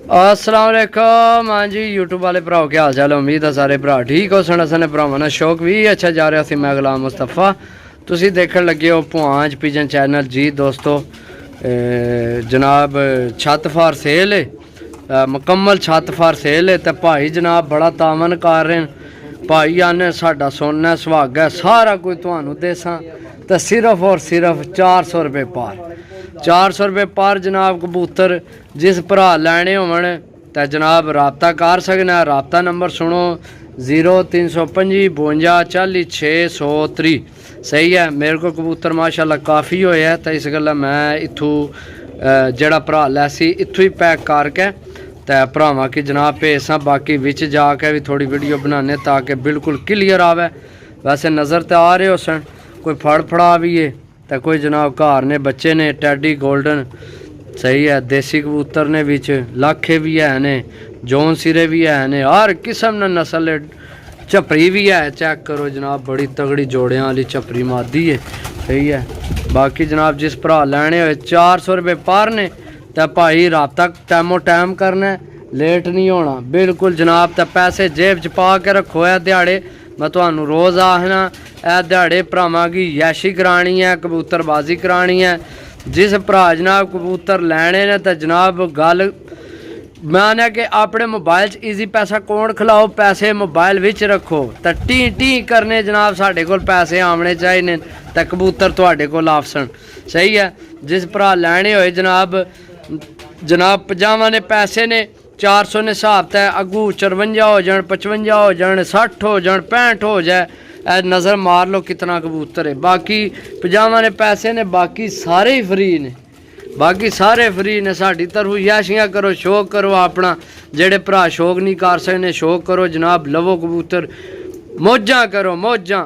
अस्सलाम वालेकुम। हाँ जी यूट्यूब वाले भराओ क्या हाल चाल। उम्मीद है सारे भरा ठीक हो सन। असन भरावां दा शौक भी अच्छा जा रहा सी। मैं गुलाम मुस्तफा, तुसी देखण लगे हो पुआंच पिजन चैनल। जी दोस्तों, जनाब छत फार सेल है, मुकम्मल छत फार सेल है। तो भाई जनाब बड़ा तामन कर रहे हैं। भाई आने साडा सोना सुहागा सारा कुछ तुहानू देसां तो सिर्फ और सिर्फ 400 रुपये पार। 400 रुपये पार जनाब कबूतर जिस भरा लैने होवन तो जनाब रबता कर सकना। रबता नंबर सुनो 0325 52 40 630। सही है, मेरे को कबूतर माशाल्लाह काफ़ी होए है। तो इस गल्ला मैं इत्थों जड़ा भरा लैसी इत्थों ही पैक करके तो भरावां की जनाब भेजा। बाकी विच जाके भी थोड़ी वीडियो बनाने ताकि बिल्कुल क्लीयर आवे। वैसे नज़र तो आ रहे हो सन, कोई फड़ फड़ा भी है तो कोई जनाब घर ने बच्चे ने टैडी गोल्डन। सही है, देसी कबूतर ने विच लाखे भी है ने, जौन सिरे भी है ने, हर किस्म ने नस्ल। झपरी भी है, चेक करो जनाब, बड़ी तगड़ी जोड़ियां वाली झपरी मादी है। सही है, बाकी जनाब जिस भरा लैने हो 400 रुपये पार ने तो भाई रबता टाइमो टाइम करना है, लेट नहीं होना बिल्कुल जनाब। तो पैसे जेब च पा के रखो। है दिहाड़े मैं तुहानू रोज़ आखना, ए दिहाड़े भरावां की यैशी करानी है, कबूतरबाजी करानी है। जिस भरा जनाब कबूतर लैने ने तो जनाब गल मैं कि अपने मोबाइल च ईजी पैसा कौन खिलाओ, पैसे मोबाइल विच रखो तो टी टी करने जनाब साढ़े कोल पैसे आने चाहिए तो कबूतर तुहाडे कोल आफसन। सही है, जिस भरा लैने होए जनाब 50 ने पैसे ने, 400 ने हिसाब तय। अगू 54 हो जाए, 55 हो जाए, 60 हो जाए, 65 हो जाए। नज़र मार लो कितना कबूतर है। बाकी 50 ने पैसे ने, बाकी सारे ही फ्री ने। बाकी सारे फ्री ने साड़ी तरफों। याशियाँ करो, शौक करो अपना। जेड़े भरा शौक नहीं कर सकते शौक करो जनाब, लवो कबूतर, मौजां करो मौजां।